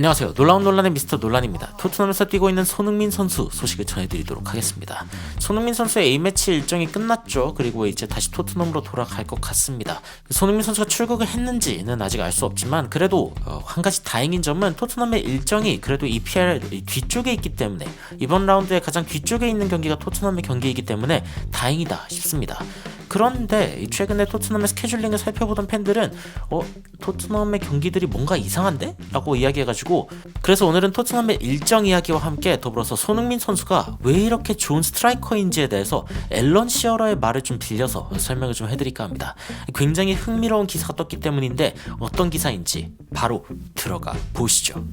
안녕하세요. 놀라운 논란의 미스터 논란입니다. 토트넘에서 뛰고 있는 손흥민 선수 소식을 전해드리도록 하겠습니다. 손흥민 선수의 A매치 일정이 끝났죠. 그리고 이제 다시 토트넘으로 돌아갈 것 같습니다. 손흥민 선수가 출국을 했는지는 아직 알 수 없지만 그래도 한 가지 다행인 점은 토트넘의 일정이 그래도 EPL 뒤쪽에 있기 때문에 이번 라운드에 가장 뒤쪽에 있는 경기가 토트넘의 경기이기 때문에 다행이다 싶습니다. 그런데 최근에 토트넘의 스케줄링을 살펴보던 팬들은 토트넘의 경기들이 뭔가 이상한데? 라고 이야기해가지고 그래서 오늘은 토트넘의 일정 이야기와 함께 더불어서 손흥민 선수가 왜 이렇게 좋은 스트라이커인지에 대해서 앨런 시어러의 말을 좀 빌려서 설명을 좀 해드릴까 합니다. 굉장히 흥미로운 기사가 떴기 때문인데 어떤 기사인지 바로 들어가 보시죠.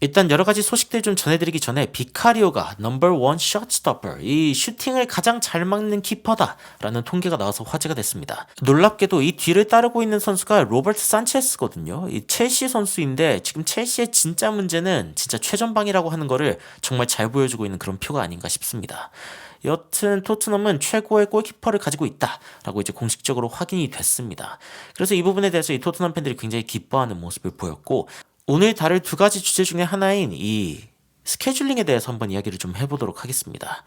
일단 여러가지 소식들 좀 전해드리기 전에 비카리오가 넘버 1 숏스토퍼, 이 슈팅을 가장 잘 막는 키퍼다 라는 통계가 나와서 화제가 됐습니다. 놀랍게도 이 뒤를 따르고 있는 선수가 로버트 산체스거든요. 이 첼시 선수인데 지금 첼시의 진짜 문제는 진짜 최전방이라고 하는 거를 정말 잘 보여주고 있는 그런 표가 아닌가 싶습니다. 여튼 토트넘은 최고의 골키퍼를 가지고 있다라고 이제 공식적으로 확인이 됐습니다. 그래서 이 부분에 대해서 이 토트넘 팬들이 굉장히 기뻐하는 모습을 보였고 오늘 다룰 두 가지 주제 중에 하나인 이 스케줄링에 대해서 한번 이야기를 좀 해보도록 하겠습니다.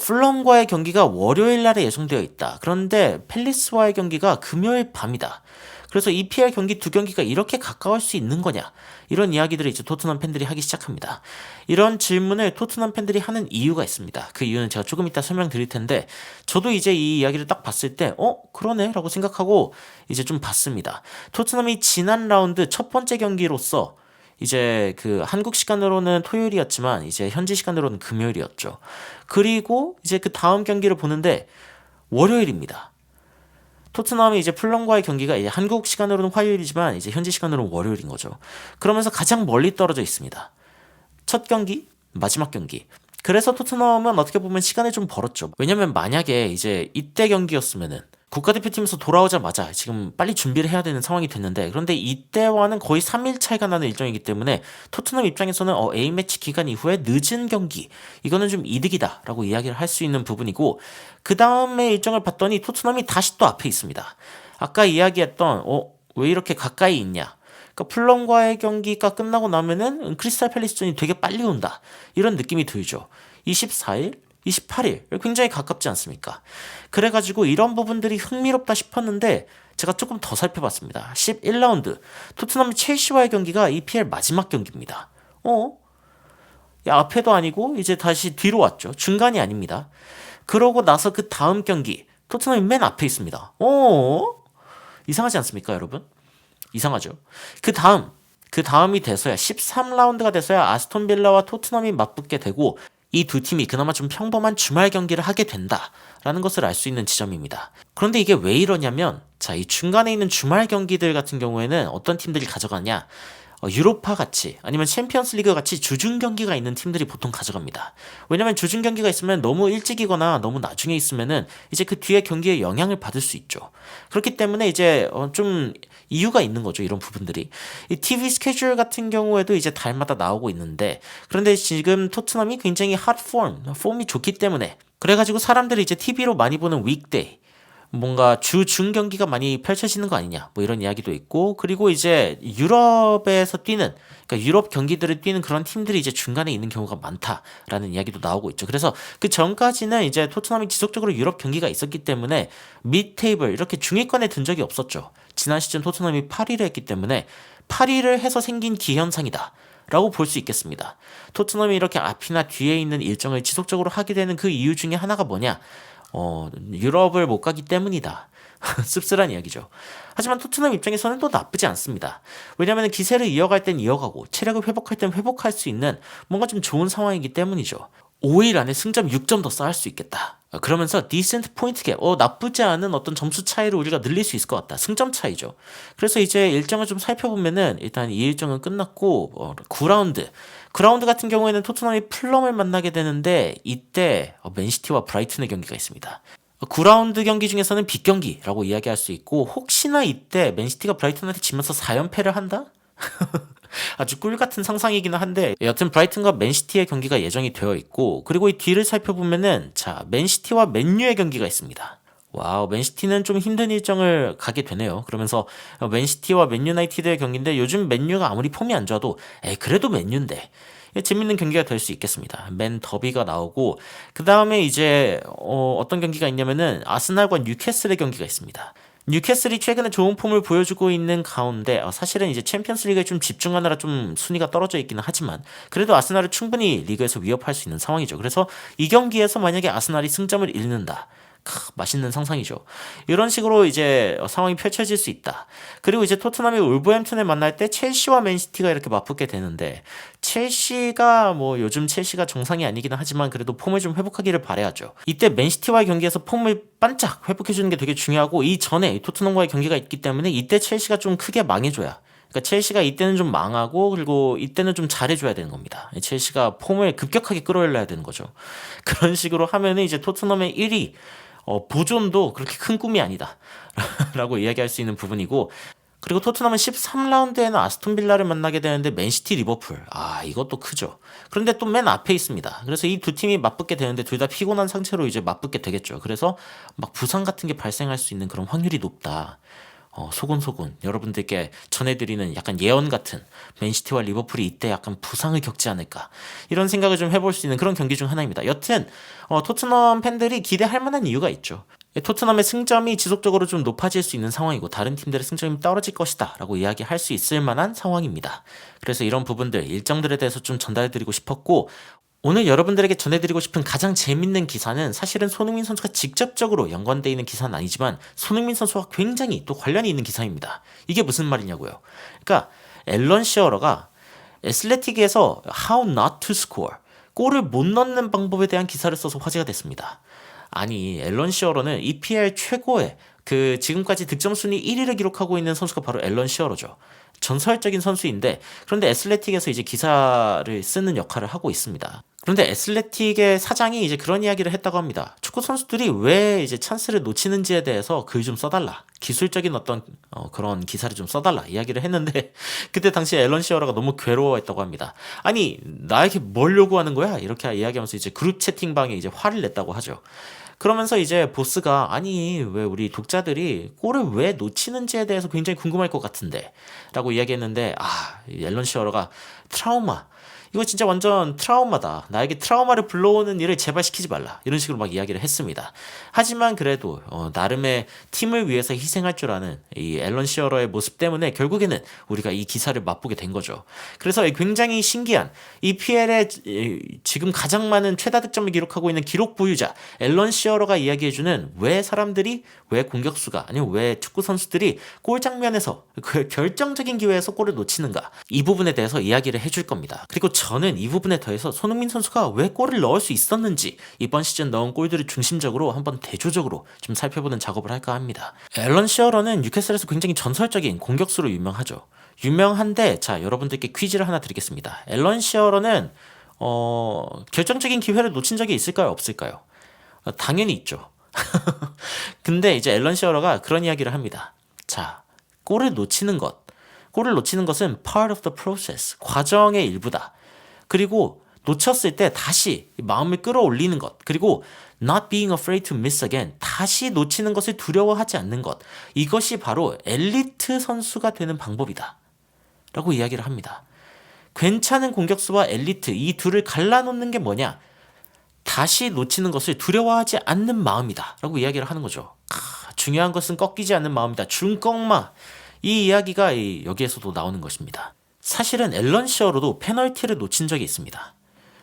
풀럼과의 경기가 월요일 날에 예정되어 있다. 그런데 팰리스와의 경기가 금요일 밤이다. 그래서 EPL 경기 두 경기가 이렇게 가까울 수 있는 거냐? 이런 이야기들을 이제 토트넘 팬들이 하기 시작합니다. 이런 질문을 토트넘 팬들이 하는 이유가 있습니다. 그 이유는 제가 조금 이따 설명드릴 텐데 저도 이제 이 이야기를 딱 봤을 때 그러네? 라고 생각하고 이제 좀 봤습니다. 토트넘이 지난 라운드 첫 번째 경기로서 이제 그 한국 시간으로는 토요일이었지만 이제 현지 시간으로는 금요일이었죠. 그리고 이제 그 다음 경기를 보는데 월요일입니다. 토트넘이 이제 풀럼과의 경기가 이제 한국 시간으로는 화요일이지만 이제 현지 시간으로는 월요일인 거죠. 그러면서 가장 멀리 떨어져 있습니다. 첫 경기, 마지막 경기. 그래서 토트넘은 어떻게 보면 시간을 좀 벌었죠. 왜냐면 만약에 이제 이때 경기였으면은 국가대표팀에서 돌아오자마자 지금 빨리 준비를 해야 되는 상황이 됐는데 그런데 이때와는 거의 3일 차이가 나는 일정이기 때문에 토트넘 입장에서는 A매치 기간 이후에 늦은 경기 이거는 좀 이득이다 라고 이야기를 할 수 있는 부분이고 그 다음에 일정을 봤더니 토트넘이 다시 또 앞에 있습니다. 아까 이야기했던 왜 이렇게 가까이 있냐 그러니까 풀럼과의 경기가 끝나고 나면은 크리스탈 팰리스전이 되게 빨리 온다 이런 느낌이 들죠. 24일 28일 굉장히 가깝지 않습니까? 그래가지고 이런 부분들이 흥미롭다 싶었는데 제가 조금 더 살펴봤습니다. 11라운드 토트넘 첼시와의 경기가 EPL 마지막 경기입니다. 앞에도 아니고 이제 다시 뒤로 왔죠. 중간이 아닙니다. 그러고 나서 그 다음 경기 토트넘이 맨 앞에 있습니다. 이상하지 않습니까 여러분? 이상하죠. 그 다음이 돼서야 13라운드가 돼서야 아스톤 빌라와 토트넘이 맞붙게 되고 이 두 팀이 그나마 좀 평범한 주말 경기를 하게 된다라는 것을 알 수 있는 지점입니다. 그런데 이게 왜 이러냐면 이 중간에 있는 주말 경기들 같은 경우에는 어떤 팀들이 가져가냐 유로파 같이 아니면 챔피언스 리그 같이 주중 경기가 있는 팀들이 보통 가져갑니다. 왜냐면 주중 경기가 있으면 너무 일찍이거나 너무 나중에 있으면은 이제 그 뒤에 경기에 영향을 받을 수 있죠. 그렇기 때문에 이제 좀 이유가 있는 거죠. 이런 부분들이. 이 TV 스케줄 같은 경우에도 이제 달마다 나오고 있는데 그런데 지금 토트넘이 굉장히 폼이 좋기 때문에 그래가지고 사람들이 이제 TV로 많이 보는 윅데이 뭔가 주중 경기가 많이 펼쳐지는 거 아니냐 뭐 이런 이야기도 있고 그리고 이제 유럽에서 뛰는 그러니까 유럽 경기들을 뛰는 그런 팀들이 이제 중간에 있는 경우가 많다라는 이야기도 나오고 있죠. 그래서 그 전까지는 이제 토트넘이 지속적으로 유럽 경기가 있었기 때문에 밑 테이블 이렇게 중위권에 든 적이 없었죠. 지난 시즌 토트넘이 8위를 했기 때문에 8위를 해서 생긴 기현상이다. 라고 볼 수 있겠습니다. 토트넘이 이렇게 앞이나 뒤에 있는 일정을 지속적으로 하게 되는 그 이유 중에 하나가 뭐냐? 유럽을 못 가기 때문이다. 씁쓸한 이야기죠. 하지만 토트넘 입장에서는 또 나쁘지 않습니다. 왜냐하면 기세를 이어갈 땐 이어가고 체력을 회복할 땐 회복할 수 있는 뭔가 좀 좋은 상황이기 때문이죠. 5일 안에 승점 6점 더 쌓을 수 있겠다. 그러면서 디센트 포인트 갭, 나쁘지 않은 어떤 점수 차이를 우리가 늘릴 수 있을 것 같다. 승점 차이죠. 그래서 이제 일정을 좀 살펴보면은 일단 이 일정은 끝났고 9라운드 같은 경우에는 토트넘이 풀럼을 만나게 되는데 이때 맨시티와 브라이튼의 경기가 있습니다. 9라운드 경기 중에서는 빅경기라고 이야기할 수 있고 혹시나 이때 맨시티가 브라이튼한테 지면서 4연패를 한다? 아주 꿀같은 상상이기는 한데 여튼 브라이튼과 맨시티의 경기가 예정이 되어 있고 그리고 이 뒤를 살펴보면은 맨시티와 맨유의 경기가 있습니다. 와우, 맨시티는 좀 힘든 일정을 가게 되네요. 그러면서 맨시티와 맨유나이티드의 경기인데 요즘 맨유가 아무리 폼이 안 좋아도 그래도 맨유인데 재밌는 경기가 될 수 있겠습니다. 맨 더비가 나오고 그 다음에 이제 어떤 경기가 있냐면은 아스날과 뉴캐슬의 경기가 있습니다. 뉴캐슬이 최근에 좋은 폼을 보여주고 있는 가운데 사실은 이제 챔피언스리그에 좀 집중하느라 좀 순위가 떨어져 있기는 하지만 그래도 아스날을 충분히 리그에서 위협할 수 있는 상황이죠. 그래서 이 경기에서 만약에 아스날이 승점을 잃는다. 맛있는 상상이죠. 이런 식으로 이제 상황이 펼쳐질 수 있다. 그리고 이제 토트넘이 울버햄튼을 만날 때 첼시와 맨시티가 이렇게 맞붙게 되는데 첼시가 뭐 요즘 첼시가 정상이 아니기는 하지만 그래도 폼을 좀 회복하기를 바라야죠. 이때 맨시티와의 경기에서 폼을 반짝 회복해주는 게 되게 중요하고 이 전에 토트넘과의 경기가 있기 때문에 이때 첼시가 좀 크게 망해줘야 그러니까 첼시가 이때는 좀 망하고 그리고 이때는 좀 잘해줘야 되는 겁니다. 첼시가 폼을 급격하게 끌어올려야 되는 거죠. 그런 식으로 하면은 이제 토트넘의 1위 보존도 그렇게 큰 꿈이 아니다 라고 이야기할 수 있는 부분이고 그리고 토트넘은 13라운드에는 아스톤 빌라를 만나게 되는데 맨시티 리버풀 이것도 크죠. 그런데 또 맨 앞에 있습니다. 그래서 이 두 팀이 맞붙게 되는데 둘 다 피곤한 상태로 이제 맞붙게 되겠죠. 그래서 막 부상 같은 게 발생할 수 있는 그런 확률이 높다. 소곤소곤 여러분들께 전해드리는 약간 예언 같은 맨시티와 리버풀이 이때 약간 부상을 겪지 않을까 이런 생각을 좀 해볼 수 있는 그런 경기 중 하나입니다. 여튼 토트넘 팬들이 기대할 만한 이유가 있죠. 토트넘의 승점이 지속적으로 좀 높아질 수 있는 상황이고 다른 팀들의 승점이 떨어질 것이다 라고 이야기할 수 있을 만한 상황입니다. 그래서 이런 부분들 일정들에 대해서 좀 전달해드리고 싶었고 오늘 여러분들에게 전해드리고 싶은 가장 재밌는 기사는 사실은 손흥민 선수가 직접적으로 연관되어 있는 기사는 아니지만 손흥민 선수와 굉장히 또 관련이 있는 기사입니다. 이게 무슨 말이냐고요. 그러니까 앨런 시어러가 애슬레틱에서 How Not to Score 골을 못 넣는 방법에 대한 기사를 써서 화제가 됐습니다. 아니 앨런 시어러는 EPL 최고의 그 지금까지 득점 순위 1위를 기록하고 있는 선수가 바로 앨런 시어러죠. 전설적인 선수인데 그런데 애슬레틱에서 이제 기사를 쓰는 역할을 하고 있습니다. 그런데 애슬레틱의 사장이 이제 그런 이야기를 했다고 합니다. 축구 선수들이 왜 이제 찬스를 놓치는지에 대해서 글 좀 써달라. 기술적인 어떤 그런 기사를 좀 써달라 이야기를 했는데 그때 당시 앨런 시어러가 너무 괴로워했다고 합니다. 아니 나에게 뭘 요구하는 거야? 이렇게 이야기하면서 이제 그룹 채팅방에 이제 화를 냈다고 하죠. 그러면서 이제 보스가 아니 왜 우리 독자들이 골을 왜 놓치는지에 대해서 굉장히 궁금할 것 같은데 라고 이야기했는데 앨런 시어러가 트라우마 이거 진짜 완전 트라우마다. 나에게 트라우마를 불러오는 일을 제발 시키지 말라. 이런 식으로 막 이야기를 했습니다. 하지만 그래도 나름의 팀을 위해서 희생할 줄 아는 이 앨런 시어러의 모습 때문에 결국에는 우리가 이 기사를 맛보게 된 거죠. 그래서 굉장히 신기한 EPL에 지금 가장 많은 최다 득점을 기록하고 있는 기록 보유자 앨런 시어러가 이야기해주는 왜 공격수가 아니면 왜 축구 선수들이 골 장면에서 그 결정적인 기회에서 골을 놓치는가 이 부분에 대해서 이야기를 해줄 겁니다. 그리고 저는 이 부분에 더해서 손흥민 선수가 왜 골을 넣을 수 있었는지 이번 시즌 넣은 골들을 중심적으로 한번 대조적으로 좀 살펴보는 작업을 할까 합니다. 앨런 시어러는 뉴캐슬에서 굉장히 전설적인 공격수로 유명하죠. 유명한데 자 여러분들께 퀴즈를 하나 드리겠습니다. 앨런 시어러는 결정적인 기회를 놓친 적이 있을까요? 없을까요? 당연히 있죠. 근데 이제 앨런 시어러가 그런 이야기를 합니다. 자, 골을 놓치는 것은 part of the process, 과정의 일부다. 그리고 놓쳤을 때 다시 마음을 끌어올리는 것, 그리고 not being afraid to miss again, 다시 놓치는 것을 두려워하지 않는 것, 이것이 바로 엘리트 선수가 되는 방법이다. 라고 이야기를 합니다. 괜찮은 공격수와 엘리트, 이 둘을 갈라놓는 게 뭐냐? 다시 놓치는 것을 두려워하지 않는 마음이다. 라고 이야기를 하는 거죠. 중요한 것은 꺾이지 않는 마음이다. 중꺾마. 이 이야기가 여기에서도 나오는 것입니다. 사실은 앨런 시어러도 페널티를 놓친 적이 있습니다.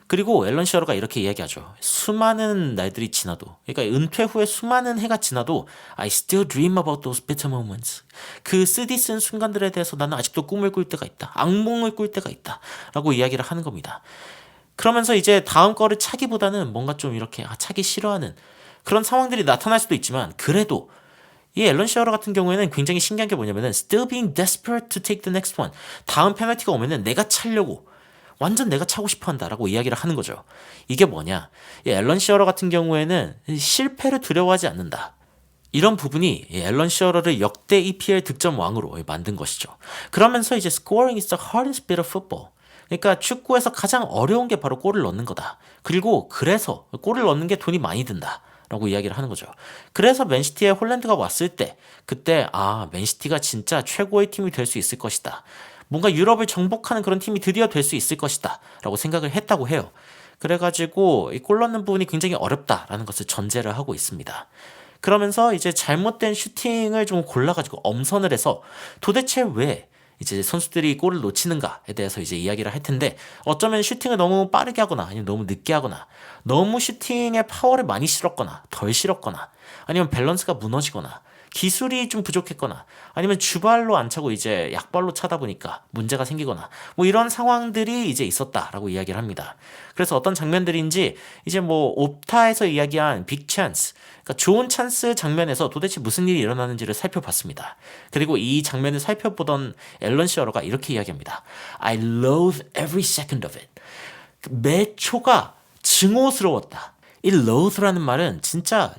그리고 앨런 시어러가 이렇게 이야기하죠. 수많은 날들이 지나도, 그러니까 은퇴 후에 수많은 해가 지나도 I still dream about those bitter moments. 그 쓰디쓴 순간들에 대해서 나는 아직도 꿈을 꿀 때가 있다. 악몽을 꿀 때가 있다. 라고 이야기를 하는 겁니다. 그러면서 이제 다음 거를 차기보다는 뭔가 좀 이렇게 차기 싫어하는 그런 상황들이 나타날 수도 있지만 그래도 이 앨런 시어러 같은 경우에는 굉장히 신기한 게 뭐냐면은 still being desperate to take the next one. 다음 페널티가 오면은 내가 차려고 완전 내가 차고 싶어 한다라고 이야기를 하는 거죠. 이게 뭐냐? 이 앨런 시어러 같은 경우에는 실패를 두려워하지 않는다. 이런 부분이 앨런 시어러를 역대 EPL 득점 왕으로 만든 것이죠. 그러면서 이제 scoring is the hardest bit of football. 그러니까 축구에서 가장 어려운 게 바로 골을 넣는 거다. 그리고 그래서 골을 넣는 게 돈이 많이 든다. 라고 이야기를 하는 거죠. 그래서 맨시티에 홀란드가 왔을 때 그때 맨시티가 진짜 최고의 팀이 될 수 있을 것이다. 뭔가 유럽을 정복하는 그런 팀이 드디어 될 수 있을 것이다 라고 생각을 했다고 해요. 그래가지고 이 골 넣는 부분이 굉장히 어렵다라는 것을 전제를 하고 있습니다. 그러면서 이제 잘못된 슈팅을 좀 골라가지고 엄선을 해서 도대체 왜 이제 선수들이 골을 놓치는가에 대해서 이제 이야기를 할 텐데, 어쩌면 슈팅을 너무 빠르게 하거나 아니면 너무 늦게 하거나 너무 슈팅의 파워를 많이 실었거나 덜 실었거나 아니면 밸런스가 무너지거나 기술이 좀 부족했거나 아니면 주발로 안 차고 이제 약발로 차다 보니까 문제가 생기거나 뭐 이런 상황들이 이제 있었다라고 이야기를 합니다. 그래서 어떤 장면들인지 이제 뭐 옵타에서 이야기한 빅 찬스, 그러니까 좋은 찬스 장면에서 도대체 무슨 일이 일어나는지를 살펴봤습니다. 그리고 이 장면을 살펴보던 앨런 시어러가 이렇게 이야기합니다. I loathe every second of it. 매 초가 증오스러웠다. 이 loath라는 말은 진짜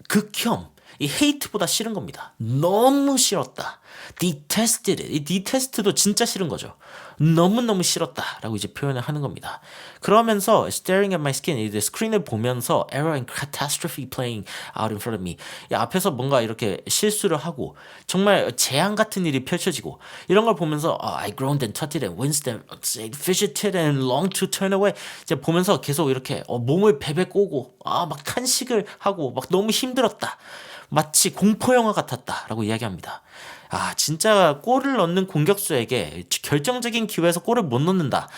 극혐, 이 hate보다 싫은 겁니다. 너무 싫었다. detested it. 이 detest도 진짜 싫은 거죠. 너무너무 싫었다 라고 이제 표현을 하는 겁니다. 그러면서 staring at my skin, 이제 스크린을 보면서 error and catastrophe playing out in front of me, 이 앞에서 뭔가 이렇게 실수를 하고 정말 재앙 같은 일이 펼쳐지고 이런 걸 보면서 I groaned and tutted and winced and fidgeted and longed to turn away, 이제 보면서 계속 이렇게 몸을 베베 꼬고 막 탄식을 하고 막 너무 힘들었다. 마치 공포 영화 같았다라고 이야기합니다. 진짜 골을 넣는 공격수에게 결정적인 기회에서 골을 못 넣는다.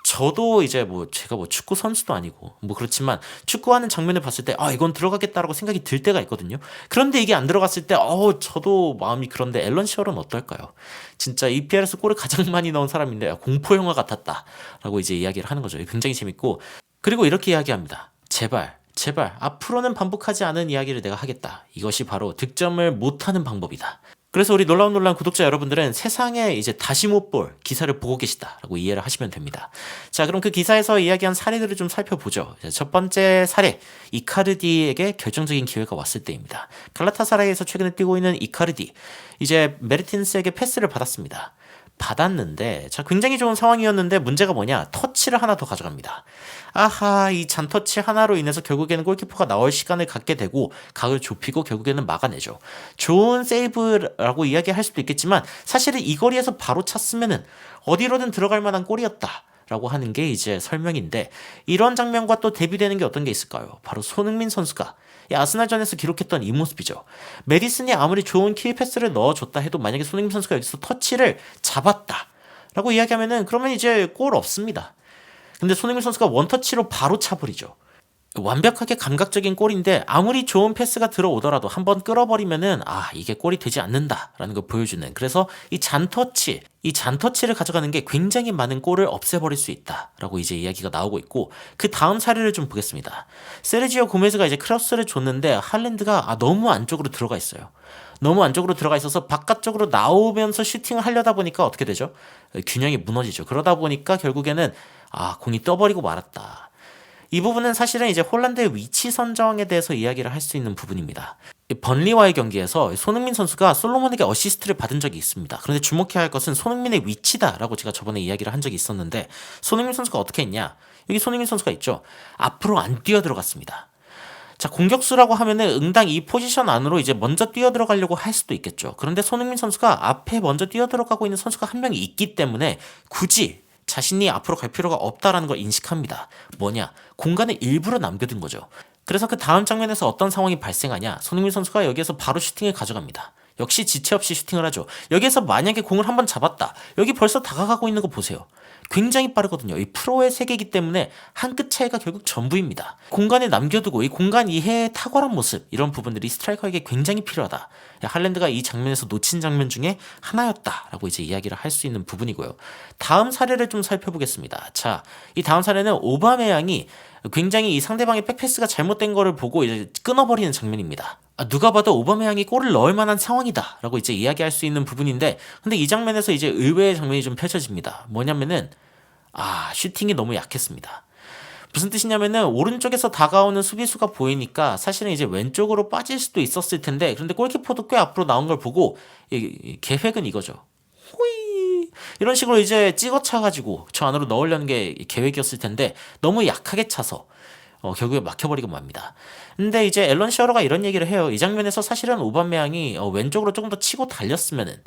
저도 이제 제가 축구 선수도 아니고 그렇지만 축구하는 장면을 봤을 때 이건 들어가겠다라고 생각이 들 때가 있거든요. 그런데 이게 안 들어갔을 때 저도 마음이 그런데 앨런 시어러는 어떨까요? 진짜 EPL에서 골을 가장 많이 넣은 사람인데 공포 영화 같았다라고 이제 이야기를 하는 거죠. 굉장히 재밌고, 그리고 이렇게 이야기합니다. 제발 앞으로는 반복하지 않은 이야기를 내가 하겠다. 이것이 바로 득점을 못하는 방법이다. 그래서 우리 놀라운 구독자 여러분들은 세상에 이제 다시 못 볼 기사를 보고 계시다라고 이해를 하시면 됩니다. 자, 그럼 그 기사에서 이야기한 사례들을 좀 살펴보죠. 첫 번째 사례, 이카르디에게 결정적인 기회가 왔을 때입니다. 갈라타사라이에서 최근에 뛰고 있는 이카르디, 이제 메르틴스에게 패스를 받았는데 굉장히 좋은 상황이었는데 문제가 뭐냐, 터치를 하나 더 가져갑니다. 이 잔터치 하나로 인해서 결국에는 골키퍼가 나올 시간을 갖게 되고 각을 좁히고 결국에는 막아내죠. 좋은 세이브라고 이야기할 수도 있겠지만 사실은 이 거리에서 바로 찼으면은 어디로든 들어갈 만한 골이었다 라고 하는 게 이제 설명인데, 이런 장면과 또 대비되는 게 어떤 게 있을까요? 바로 손흥민 선수가 아스날전에서 기록했던 이 모습이죠. 메디슨이 아무리 좋은 킬 패스를 넣어줬다 해도 만약에 손흥민 선수가 여기서 터치를 잡았다 라고 이야기하면은 그러면 이제 골 없습니다. 근데 손흥민 선수가 원터치로 바로 차버리죠. 완벽하게 감각적인 골인데 아무리 좋은 패스가 들어오더라도 한번 끌어버리면은 이게 골이 되지 않는다라는 걸 보여주는, 그래서 이 잔터치를 가져가는 게 굉장히 많은 골을 없애버릴 수 있다라고 이제 이야기가 나오고 있고, 그 다음 사례를 좀 보겠습니다. 세르지오 고메즈가 이제 크로스를 줬는데 할랜드가 너무 안쪽으로 들어가 있어요. 너무 안쪽으로 들어가 있어서 바깥쪽으로 나오면서 슈팅을 하려다 보니까 어떻게 되죠? 균형이 무너지죠. 그러다 보니까 결국에는 공이 떠버리고 말았다. 이 부분은 사실은 이제 홀란드의 위치 선정에 대해서 이야기를 할 수 있는 부분입니다. 번리와의 경기에서 손흥민 선수가 솔로몬에게 어시스트를 받은 적이 있습니다. 그런데 주목해야 할 것은 손흥민의 위치다라고 제가 저번에 이야기를 한 적이 있었는데, 손흥민 선수가 어떻게 했냐? 여기 손흥민 선수가 있죠. 앞으로 안 뛰어 들어갔습니다. 자, 공격수라고 하면은 응당 이 포지션 안으로 이제 먼저 뛰어 들어가려고 할 수도 있겠죠. 그런데 손흥민 선수가 앞에 먼저 뛰어 들어가고 있는 선수가 한 명이 있기 때문에 굳이 자신이 앞으로 갈 필요가 없다라는 걸 인식합니다. 뭐냐? 공간을 일부러 남겨둔 거죠. 그래서 그 다음 장면에서 어떤 상황이 발생하냐? 손흥민 선수가 여기에서 바로 슈팅을 가져갑니다. 역시 지체 없이 슈팅을 하죠. 여기에서 만약에 공을 한번 잡았다. 여기 벌써 다가가고 있는 거 보세요. 굉장히 빠르거든요. 이 프로의 세계이기 때문에 한 끗 차이가 결국 전부입니다. 공간에 남겨두고 이 공간 이해의 탁월한 모습, 이런 부분들이 스트라이커에게 굉장히 필요하다. 할랜드가 이 장면에서 놓친 장면 중에 하나였다라고 이제 이야기를 할 수 있는 부분이고요. 다음 사례를 좀 살펴보겠습니다. 자, 이 다음 사례는 오바메양이 굉장히 이 상대방의 백패스가 잘못된 거를 보고 이제 끊어버리는 장면입니다. 누가 봐도 오바메양이 골을 넣을 만한 상황이다 라고 이제 이야기할 수 있는 부분인데, 근데 이 장면에서 이제 의외의 장면이 좀 펼쳐집니다. 뭐냐면은 슈팅이 너무 약했습니다. 무슨 뜻이냐면은 오른쪽에서 다가오는 수비수가 보이니까 사실은 이제 왼쪽으로 빠질 수도 있었을 텐데, 그런데 골키퍼도 꽤 앞으로 나온 걸 보고 계획은 이거죠. 호이 이런 식으로 이제 찍어차가지고 저 안으로 넣으려는 게 계획이었을 텐데 너무 약하게 차서 결국에 막혀버리고 맙니다. 근데 이제 앨런 시어러가 이런 얘기를 해요. 이 장면에서 사실은 오바메양이 왼쪽으로 조금 더 치고 달렸으면은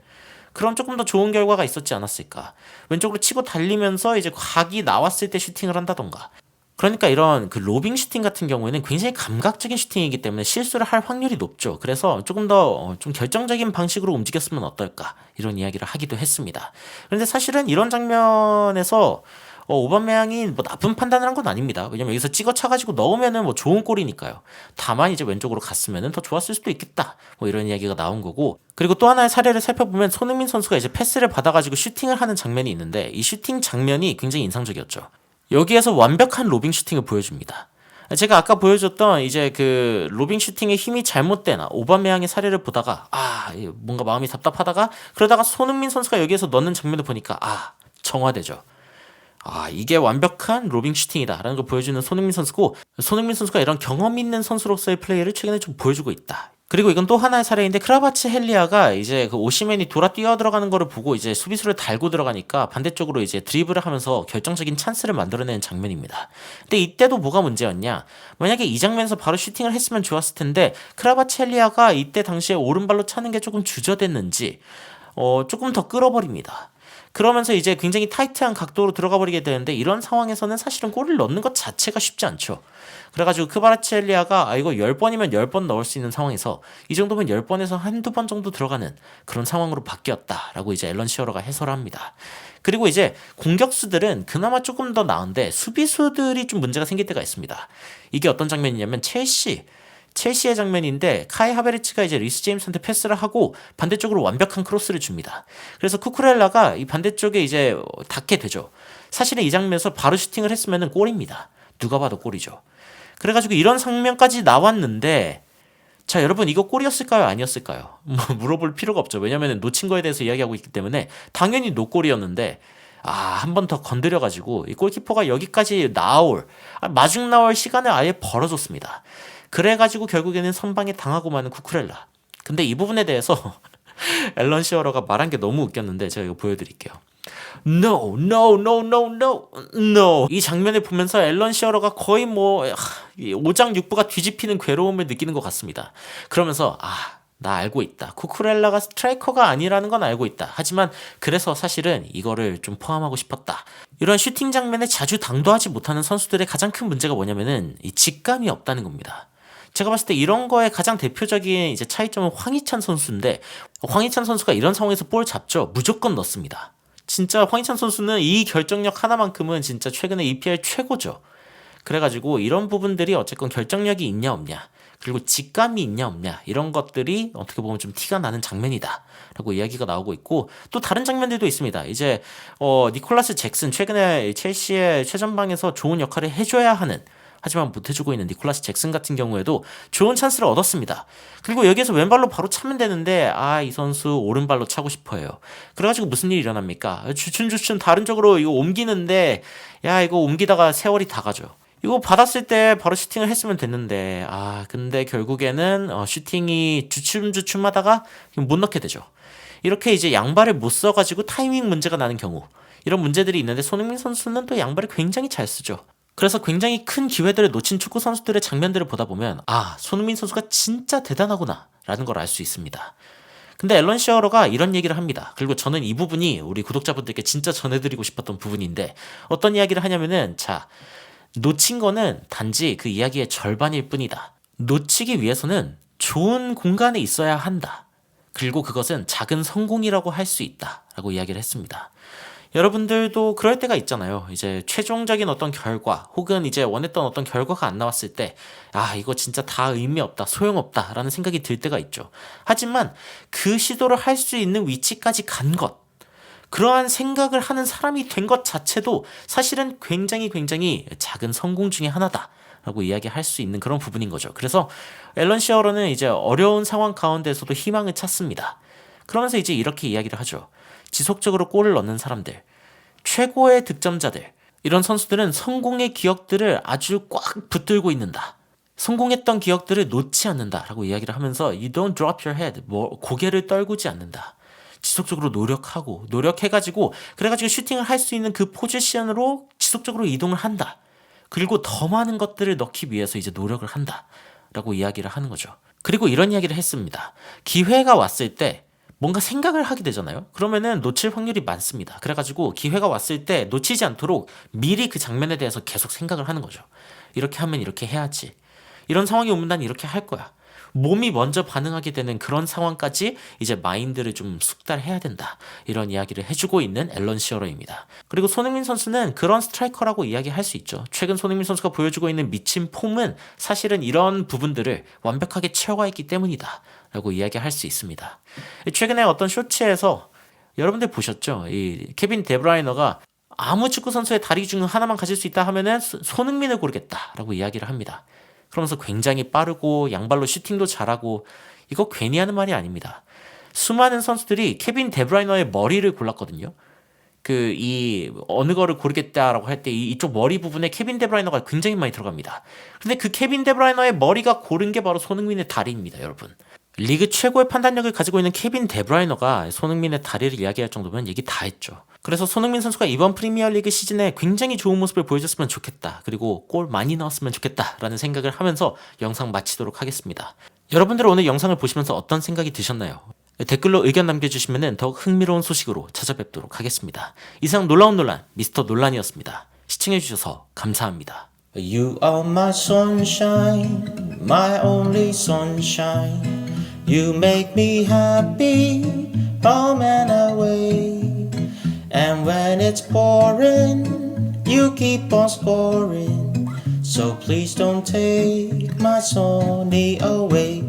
그럼 조금 더 좋은 결과가 있었지 않았을까. 왼쪽으로 치고 달리면서 이제 각이 나왔을 때 슈팅을 한다던가. 그러니까 이런 그 로빙 슈팅 같은 경우에는 굉장히 감각적인 슈팅이기 때문에 실수를 할 확률이 높죠. 그래서 조금 더 좀 결정적인 방식으로 움직였으면 어떨까 이런 이야기를 하기도 했습니다. 그런데 사실은 이런 장면에서 오바메양이 뭐 나쁜 판단을 한 건 아닙니다. 왜냐면 여기서 찍어 차가지고 넣으면은 뭐 좋은 골이니까요. 다만 이제 왼쪽으로 갔으면은 더 좋았을 수도 있겠다. 뭐 이런 이야기가 나온 거고. 그리고 또 하나의 사례를 살펴보면 손흥민 선수가 이제 패스를 받아가지고 슈팅을 하는 장면이 있는데 이 슈팅 장면이 굉장히 인상적이었죠. 여기에서 완벽한 로빙 슈팅을 보여줍니다. 제가 아까 보여줬던 이제 그 로빙 슈팅의 힘이 잘못된 오바메양의 사례를 보다가 뭔가 마음이 답답하다가 그러다가 손흥민 선수가 여기에서 넣는 장면을 보니까 정화되죠. 이게 완벽한 로빙 슈팅이다라는 걸 보여주는 손흥민 선수고 손흥민 선수가 이런 경험 있는 선수로서의 플레이를 최근에 좀 보여주고 있다. 그리고 이건 또 하나의 사례인데 크라바츠 헬리아가 이제 그 오시멘이 돌아 뛰어 들어가는 거를 보고 이제 수비수를 달고 들어가니까 반대쪽으로 이제 드리블을 하면서 결정적인 찬스를 만들어내는 장면입니다. 근데 이때도 뭐가 문제였냐? 만약에 이 장면에서 바로 슈팅을 했으면 좋았을 텐데 크라바츠 헬리아가 이때 당시에 오른발로 차는 게 조금 주저됐는지 조금 더 끌어버립니다. 그러면서 이제 굉장히 타이트한 각도로 들어가 버리게 되는데 이런 상황에서는 사실은 골을 넣는 것 자체가 쉽지 않죠. 그래가지고 크바라치엘리아가 이거 10번이면 10번 넣을 수 있는 상황에서 이 정도면 10번에서 한두 번 정도 들어가는 그런 상황으로 바뀌었다라고 이제 앨런 시어러가 해설을 합니다. 그리고 이제 공격수들은 그나마 조금 더 나은데 수비수들이 좀 문제가 생길 때가 있습니다. 이게 어떤 장면이냐면 첼시의 장면인데 카이 하베르츠가 이제 리스 제임스한테 패스를 하고 반대쪽으로 완벽한 크로스를 줍니다. 그래서 쿠쿠렐라가 이 반대쪽에 이제 닿게 되죠. 사실은 이 장면에서 바로 슈팅을 했으면 골입니다. 누가 봐도 골이죠. 그래가지고 이런 장면까지 나왔는데 자 여러분 이거 골이었을까요? 아니었을까요? 물어볼 필요가 없죠. 왜냐면 놓친 거에 대해서 이야기하고 있기 때문에 당연히 노골이었는데 한 번 더 건드려가지고 이 골키퍼가 여기까지 마중 나올 시간을 아예 벌어줬습니다. 그래가지고 결국에는 선방에 당하고 마는 쿠쿠렐라. 근데 이 부분에 대해서 앨런 시어러가 말한 게 너무 웃겼는데 제가 이거 보여드릴게요. No, no, no, no, no, no. 이 장면을 보면서 앨런 시어러가 거의 오장육부가 뒤집히는 괴로움을 느끼는 것 같습니다. 그러면서 나 알고 있다. 쿠쿠렐라가 스트라이커가 아니라는 건 알고 있다. 하지만 그래서 사실은 이거를 좀 포함하고 싶었다. 이런 슈팅 장면에 자주 당도하지 못하는 선수들의 가장 큰 문제가 뭐냐면은 이 직감이 없다는 겁니다. 제가 봤을 때 이런 거에 가장 대표적인 이제 차이점은 황희찬 선수인데 황희찬 선수가 이런 상황에서 볼 잡죠. 무조건 넣습니다. 진짜 황희찬 선수는 이 결정력 하나만큼은 진짜 최근에 EPL 최고죠. 그래가지고 이런 부분들이 어쨌건 결정력이 있냐 없냐 그리고 직감이 있냐 없냐 이런 것들이 어떻게 보면 좀 티가 나는 장면이다 라고 이야기가 나오고 있고 또 다른 장면들도 있습니다. 이제 니콜라스 잭슨 최근에 첼시의 최전방에서 좋은 역할을 해줘야 하는 하지만 못해주고 있는 니콜라스 잭슨 같은 경우에도 좋은 찬스를 얻었습니다. 그리고 여기에서 왼발로 바로 차면 되는데 이 선수 오른발로 차고 싶어요. 그래가지고 무슨 일이 일어납니까? 주춤 다른 쪽으로 이거 옮기는데 이거 옮기다가 세월이 다 가죠. 이거 받았을 때 바로 슈팅을 했으면 됐는데 근데 결국에는 슈팅이 주춤 하다가 못 넣게 되죠. 이렇게 이제 양발을 못 써가지고 타이밍 문제가 나는 경우 이런 문제들이 있는데 손흥민 선수는 또 양발을 굉장히 잘 쓰죠. 그래서 굉장히 큰 기회들을 놓친 축구 선수들의 장면들을 보다 보면 손흥민 선수가 진짜 대단하구나 라는 걸 알 수 있습니다. 근데 앨런 시어러가 이런 얘기를 합니다. 그리고 저는 이 부분이 우리 구독자분들께 진짜 전해드리고 싶었던 부분인데 어떤 이야기를 하냐면은 놓친 거는 단지 그 이야기의 절반일 뿐이다. 놓치기 위해서는 좋은 공간에 있어야 한다. 그리고 그것은 작은 성공이라고 할 수 있다. 라고 이야기를 했습니다. 여러분들도 그럴 때가 있잖아요. 이제 최종적인 어떤 결과 혹은 이제 원했던 어떤 결과가 안 나왔을 때 이거 진짜 다 의미 없다, 소용없다 라는 생각이 들 때가 있죠. 하지만 그 시도를 할 수 있는 위치까지 간 것, 그러한 생각을 하는 사람이 된 것 자체도 사실은 굉장히 작은 성공 중에 하나다 라고 이야기할 수 있는 그런 부분인 거죠. 그래서 앨런 시어러는 이제 어려운 상황 가운데서도 희망을 찾습니다. 그러면서 이제 이렇게 이야기를 하죠. 지속적으로 골을 넣는 사람들, 최고의 득점자들, 이런 선수들은 성공의 기억들을 아주 꽉 붙들고 있는다. 성공했던 기억들을 놓지 않는다라고 이야기를 하면서 You don't drop your head, 고개를 떨구지 않는다. 지속적으로 노력해가지고 그래가지고 슈팅을 할 수 있는 그 포지션으로 지속적으로 이동을 한다. 그리고 더 많은 것들을 넣기 위해서 이제 노력을 한다라고 이야기를 하는 거죠. 그리고 이런 이야기를 했습니다. 기회가 왔을 때 뭔가 생각을 하게 되잖아요. 그러면은 놓칠 확률이 많습니다. 그래가지고 기회가 왔을 때 놓치지 않도록 미리 그 장면에 대해서 계속 생각을 하는 거죠. 이렇게 하면 이렇게 해야지. 이런 상황이 오면 난 이렇게 할 거야. 몸이 먼저 반응하게 되는 그런 상황까지 이제 마인드를 좀 숙달해야 된다. 이런 이야기를 해주고 있는 앨런 시어러입니다. 그리고 손흥민 선수는 그런 스트라이커라고 이야기할 수 있죠. 최근 손흥민 선수가 보여주고 있는 미친 폼은 사실은 이런 부분들을 완벽하게 채워가있기 때문이다. 라고 이야기할 수 있습니다. 최근에 어떤 쇼츠에서 여러분들 보셨죠? 이 케빈 데브라이너가 아무 축구 선수의 다리 중 하나만 가질 수 있다 하면은 손흥민을 고르겠다라고 이야기를 합니다. 그러면서 굉장히 빠르고 양발로 슈팅도 잘하고 이거 괜히 하는 말이 아닙니다. 수많은 선수들이 케빈 데브라이너의 머리를 골랐거든요. 이 어느 거를 고르겠다라고 할 때 이쪽 머리 부분에 케빈 데브라이너가 굉장히 많이 들어갑니다. 근데 그 케빈 데브라이너의 머리가 고른 게 바로 손흥민의 다리입니다, 여러분. 리그 최고의 판단력을 가지고 있는 케빈 데브라이너가 손흥민의 다리를 이야기할 정도면 얘기 다 했죠. 그래서 손흥민 선수가 이번 프리미어리그 시즌에 굉장히 좋은 모습을 보여줬으면 좋겠다. 그리고 골 많이 넣었으면 좋겠다라는 생각을 하면서 영상 마치도록 하겠습니다. 여러분들 오늘 영상을 보시면서 어떤 생각이 드셨나요? 댓글로 의견 남겨주시면 더욱 흥미로운 소식으로 찾아뵙도록 하겠습니다. 이상 놀라운 논란 미스터 논란이었습니다. 시청해주셔서 감사합니다. You are my sunshine, my only sunshine. You make me happy, home and away. And when it's pouring, you keep on scoring. So please don't take my Sony away.